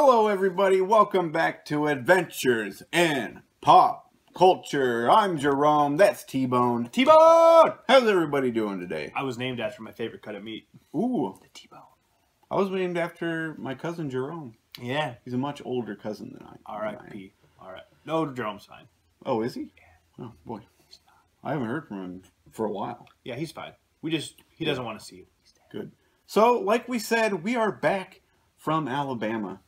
Hello everybody, welcome back to Adventures in Pop Culture. I'm Jerome, that's T-Bone. T-Bone! How's everybody doing today? I was named after my favorite cut of meat. Ooh. The T-Bone. I was named after my cousin Jerome. Yeah. He's a much older cousin than I am. R.I.P. Alright. No, Jerome's fine. Oh, is he? Yeah. Oh, boy. I haven't heard from him for a while. Yeah, he's fine. He doesn't want to see you. Good. So, like we said, we are back from Alabama.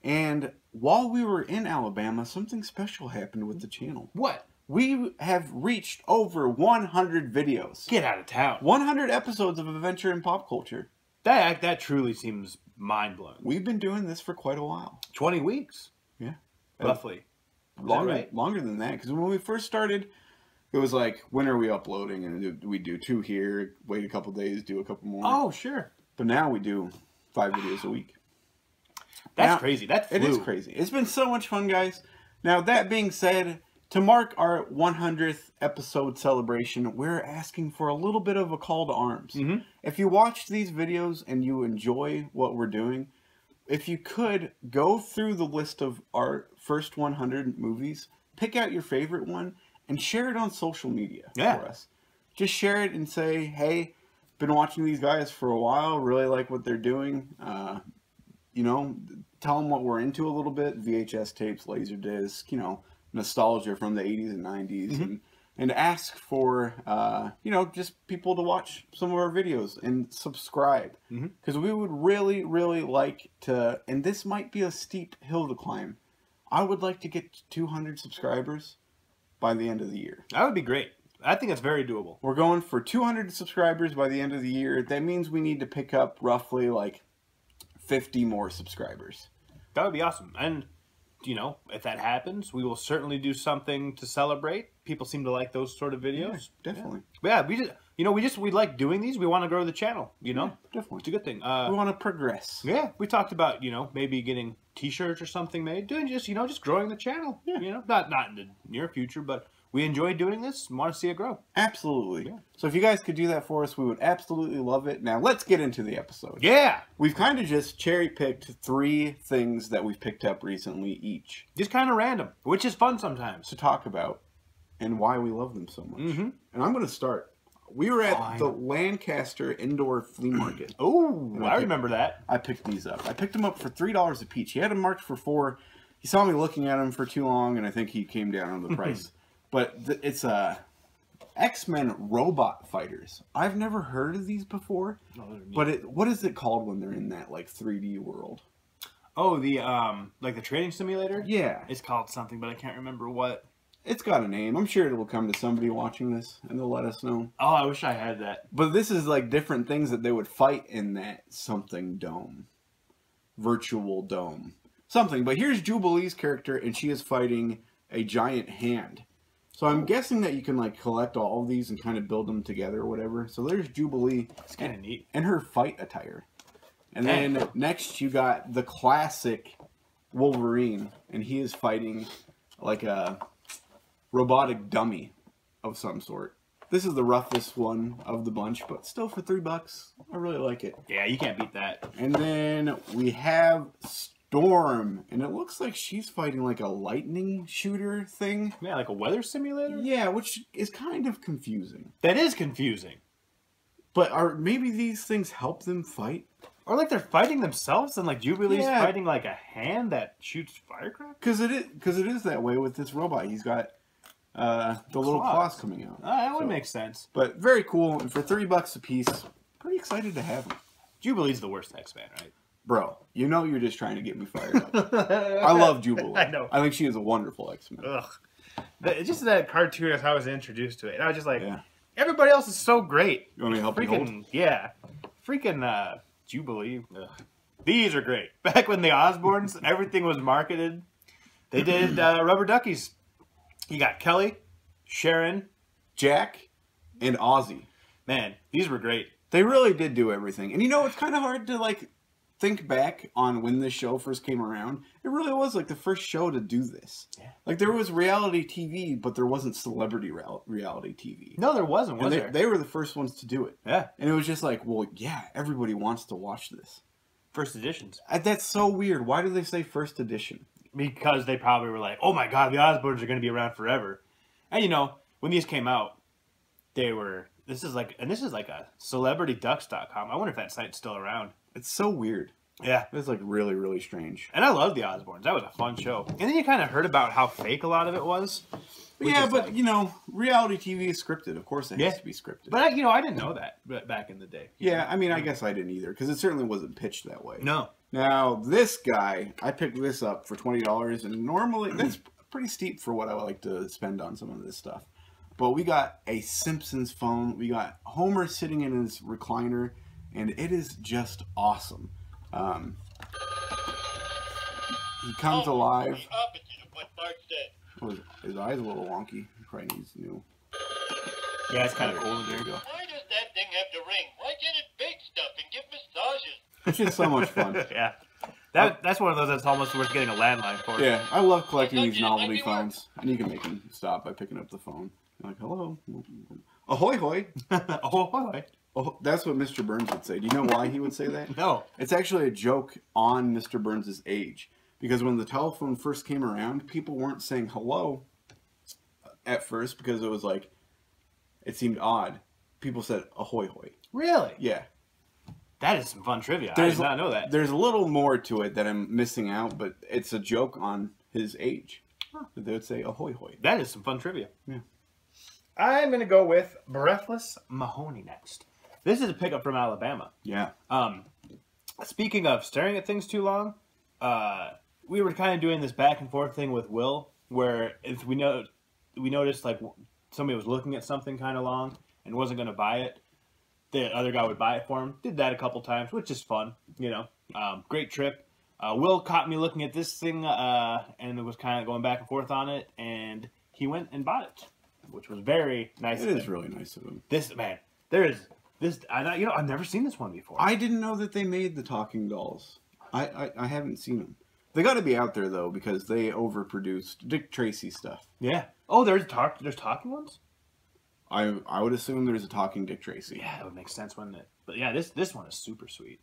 And while we were in Alabama, something special happened with the channel. What? We have reached over 100 videos. Get out of town. 100 episodes of Adventure in Pop Culture. That truly seems mind-blowing. We've been doing this for quite a while. 20 weeks. Yeah. Roughly. Longer than that. Because when we first started, it was like, when are we uploading? And we do 2 here, wait a couple days, do a couple more. Oh, sure. But now we do 5 videos a week. That's crazy. It is crazy. It's been so much fun, guys. Now, that being said, to mark our 100th episode celebration, we're asking for a little bit of a call to arms. Mm-hmm. If you watch these videos and you enjoy what we're doing, if you could go through the list of our first 100 movies, pick out your favorite one, and share it on social media for us. Just share it and say, hey, been watching these guys for a while, really like what they're doing. You know, tell them what we're into a little bit. VHS tapes, Laserdisc, you know, nostalgia from the 80s and 90s. Mm-hmm. And ask for, you know, just people to watch some of our videos and subscribe. Because we would really, really like to, and this might be a steep hill to climb, I would like to get to 200 subscribers by the end of the year. That would be great. I think it's very doable. We're going for 200 subscribers by the end of the year. That means we need to pick up roughly like 50 more subscribers. That would be awesome. And, you know, if that happens, we will certainly do something to celebrate. People seem to like those sort of videos. Yeah, definitely. Yeah, we like doing these. We want to grow the channel, you know? Yeah, definitely. It's a good thing. We want to progress. Yeah, we talked about, you know, maybe getting t-shirts or something made. Doing just growing the channel. Yeah. You know, not in the near future, but we enjoy doing this and want to see it grow. Absolutely. Yeah. So if you guys could do that for us, we would absolutely love it. Now, let's get into the episode. Yeah! We've kind of just cherry-picked 3 things that we've picked up recently each Just kind of random, which is fun sometimes. to talk about and why we love them so much. Mm-hmm. And I'm going to start. We were at the Lancaster Indoor Flea Market. Oh, I remember that. I picked these up. I picked them up for $3 a piece. He had them marked for $4. He saw me looking at them for too long, and I think he came down on the price. But it's X-Men Robot Fighters. I've never heard of these before. But what is it called when they're in that like 3D world? Oh, the like the training simulator? Yeah. It's called something, but I can't remember what. It's got a name. I'm sure it will come to somebody watching this, and they'll let us know. Oh, I wish I had that. But this is like different things that they would fight in that something dome. Virtual dome. Something. But here's Jubilee's character, and she is fighting a giant hand. So I'm guessing that you can like collect all of these and kind of build them together or whatever. So there's Jubilee. It's kind of neat. And her fight attire. And then next you got the classic Wolverine. And he is fighting like a robotic dummy of some sort. This is the roughest one of the bunch, but still for $3, I really like it. Yeah, you can't beat that. And then we have Storm, and it looks like she's fighting like a lightning shooter thing. Yeah, like a weather simulator? Yeah, which is kind of confusing. That is confusing. But maybe these things help them fight? Or like they're fighting themselves and like Jubilee's Yeah. fighting like a hand that shoots firecrackers? Because it is that way with this robot. He's got the little claws coming out. That would make sense. But very cool, and for $3 a piece, pretty excited to have them. Jubilee's the worst X-Man, right? Bro, you know you're just trying to get me fired up. I love Jubilee. I know. I think she is a wonderful X-Men. Ugh. Just that cartoon is how I was introduced to it. And I was just like, Yeah. everybody else is so great. You want me to help you hold? Yeah. Freaking Jubilee. Ugh. These are great. Back when the Osbournes, everything was marketed. They did rubber duckies. You got Kelly, Sharon, Jack, and Ozzy. Man, these were great. They really did do everything. And you know, it's kind of hard to like think back on when this show first came around. It really was like the first show to do this. Yeah. Like there was reality TV, but there wasn't celebrity reality TV. No, there wasn't, was there? They were the first ones to do it. Yeah. And it was just like, well, yeah, everybody wants to watch this. First editions. That's so weird. Why do they say first edition? Because they probably were like, oh my god, the Osbournes are going to be around forever. And you know, when these came out, this is like a celebrityducks.com. I wonder if that site's still around. It's so weird. Yeah. It's like really, really strange. And I love the Osbournes. That was a fun show. And then you kind of heard about how fake a lot of it was. Yeah, but you know, reality TV is scripted. Of course it has to be scripted. But I didn't know that back in the day. Yeah, I mean, I guess I didn't either, because it certainly wasn't pitched that way. No. Now, this guy, I picked this up for $20, and normally, that's pretty steep for what I would like to spend on some of this stuff. But we got a Simpsons phone. We got Homer sitting in his recliner, and it is just awesome. He comes alive. The opposite of what Bart said. Oh, his eye's a little wonky. He probably needs new. Yeah, it's kind of cool. There you go. Why does that thing have to ring? Why can't it bake stuff and give massages? It's just so much fun. Yeah. That's one of those that's almost worth getting a landline for. Yeah, I love collecting these novelty phones. And you can make them stop by picking up the phone. You're like, hello. Ahoy hoy. Ahoy. Oh, that's what Mr. Burns would say. Do you know why he would say that? No. It's actually a joke on Mr. Burns' age. Because when the telephone first came around, people weren't saying hello at first because it was like, it seemed odd. People said ahoy hoy. Really? Yeah. That is some fun trivia. I did not know that. There's a little more to it that I'm missing out, but it's a joke on his age. Huh. They would say ahoy hoy. That is some fun trivia. Yeah. I'm going to go with Breathless Mahoney next. This is a pickup from Alabama. Yeah. Speaking of staring at things too long, we were kind of doing this back and forth thing with Will, where if we noticed like somebody was looking at something kind of long and wasn't going to buy it, the other guy would buy it for him. Did that a couple times, which is fun, you know. Great trip. Will caught me looking at this thing, and it was kind of going back and forth on it, and he went and bought it, which was very nice. It is really nice of him. This man, there is this. I've never seen this one before. I didn't know that they made the talking dolls. I haven't seen them. They got to be out there though because they overproduced Dick Tracy stuff. Yeah. Oh, there's talking ones. I would assume there's a talking Dick Tracy. Yeah, that would make sense, wouldn't it? But yeah, this one is super sweet.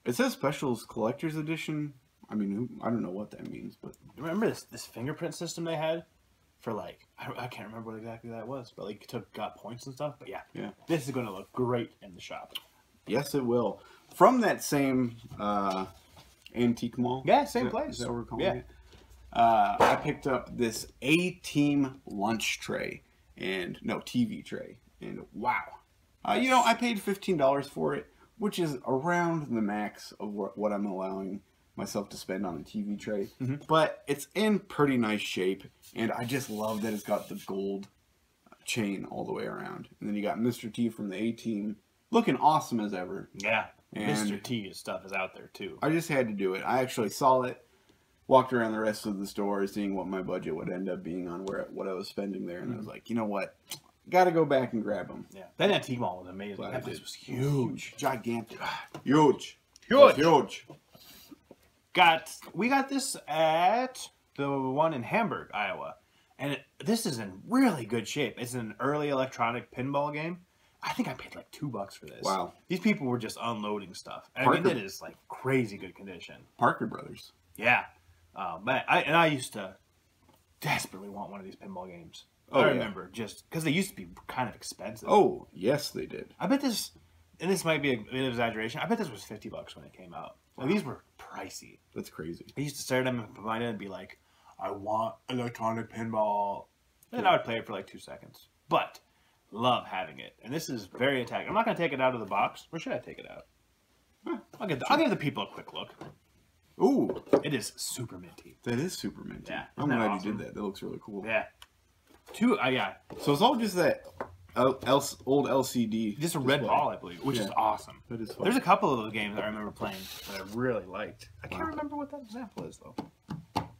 It says Specials Collector's Edition. I mean, I don't know what that means, but remember this fingerprint system they had for like I can't remember what exactly that was, but like got points and stuff. But yeah, this is going to look great in the shop. Yes, it will. From that same antique mall. Yeah, same place. Is that what we're calling it? I picked up this A-Team lunch tray TV tray, and wow, I paid $15 for it, which is around the max of what I'm allowing myself to spend on a TV tray. Mm-hmm. But it's in pretty nice shape, and I just love that it's got the gold chain all the way around. And then you got Mr. T from the A-Team looking awesome as ever. Yeah, and Mr. T's stuff is out there too. I just had to do it. I actually saw it, walked around the rest of the store, seeing what my budget would end up being on what I was spending there, and I was like, you know what? Got to go back and grab them. Yeah, that antique mall was amazing. That place was huge, gigantic, huge. We got this at the one in Hamburg, Iowa, and this is in really good shape. It's an early electronic pinball game. I think I paid like $2 for this. Wow. These people were just unloading stuff. I mean, it is like crazy good condition. Parker Brothers. Yeah. But I used to desperately want one of these pinball games. I remember just because they used to be kind of expensive. Oh, yes, they did. I bet this, and this might be a bit of exaggeration, I bet this was $50 when it came out. Wow. These were pricey. That's crazy. I used to stare at them and provide it and be like, I want electronic pinball. And I would play it for like 2 seconds. But love having it. And this is very attack. I'm not going to take it out of the box. Or should I take it out? I'll give the people a quick look. Ooh. It is super minty. That is super minty. Yeah. I'm glad you did that. That looks really cool. Yeah. Yeah. So it's all just that old LCD. Just a red ball, I believe, which is awesome. That is fun. There's a couple of those games I remember playing that I really liked. I can't remember what that example is, though.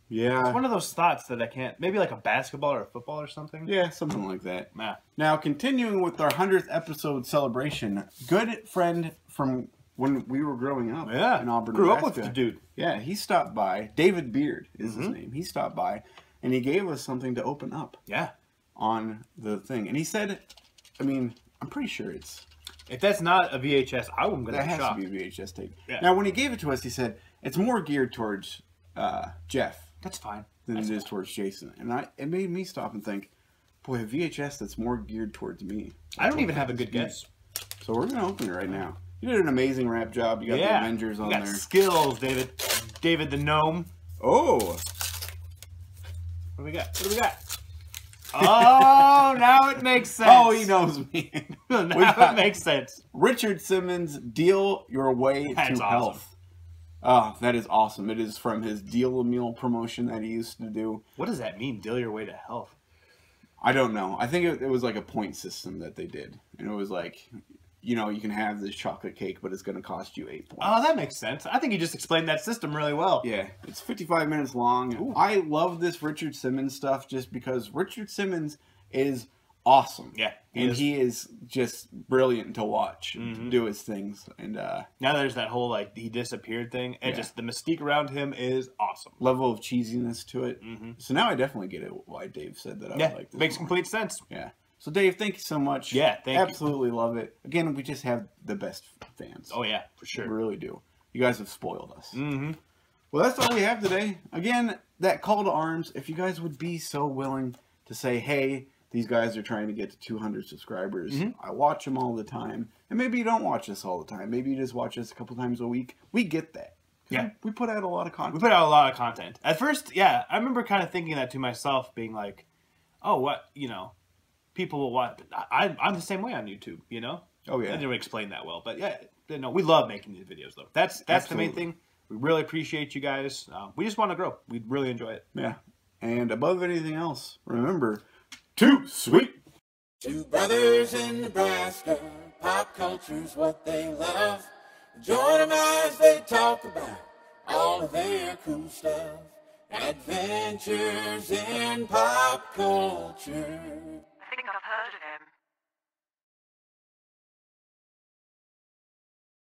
Yeah. It's one of those thoughts that I can't... Maybe like a basketball or a football or something? Yeah, something like that. Yeah. Now, continuing with our 100th episode celebration, good friend from when we were growing up in Auburn, Grew Nebraska. up with the dude. Yeah, he stopped by. David Beard is his name. He stopped by, and he gave us something to open up. Yeah. On the thing. And he said, I mean, I'm pretty sure it's If that's not a VHS, I'm going to That be has shocked. to be a VHS tape. Yeah. Now, when he gave it to us, he said it's more geared towards Jeff That's fine. than it is towards Jason, and it made me stop and think, boy, a VHS that's more geared towards me. I don't even have a good guess. So we're gonna open it right now. You did an amazing rap job. You got the Avengers on you got there. skills, David. David the Gnome. Oh, What do we got? What do we got? Oh, now it makes sense. oh, he knows me. Now it makes sense. Richard Simmons, Deal Your Way That's to awesome. Health. Oh, that is awesome. It is from his Deal a Meal promotion that he used to do. What does that mean? Deal your way to health. I don't know. I think it was like a point system that they did. And it was like, you know, you can have this chocolate cake, but it's going to cost you 8 points. Oh, that makes sense. I think you just explained that system really well. Yeah, it's 55 minutes long. Ooh. I love this Richard Simmons stuff just because Richard Simmons is awesome. Yeah, he And is. he is just brilliant to watch, Mm-hmm. to do his things. And Now there's that whole like he disappeared thing, and Yeah. just the mystique around him is awesome. level of cheesiness to it. Mhm. So now I definitely get it why Dave said that I Yeah, would like this makes more. complete sense. Yeah. So Dave, thank you so much. Yeah, thank you. Absolutely love it. Again, we just have the best fans. Oh yeah, for We sure. really do. You guys have spoiled us. Mm-hmm. Well, that's all we have today. Again, that call to arms, if you guys would be so willing to say, hey, these guys are trying to get to 200 subscribers. Mhm. I watch them all the time. And maybe you don't watch us all the time. Maybe you just watch us a couple times a week. We get that. Yeah. We put out a lot of We content. put out a lot of content. At first, yeah, I remember kind of thinking that to myself, being like, oh, what, you know, people will watch. I'm the same way on YouTube, you know? Oh, I yeah. didn't explain that well, but yeah, no, we love making these videos, though. That's the main Absolutely. thing. We really appreciate you guys. We just want to grow. We really enjoy it. Yeah. And above anything else, remember, too sweet. Two brothers in Nebraska, pop culture's what they love. Join them as they talk about all of their cool stuff. Adventures in pop culture. I think I've heard of him.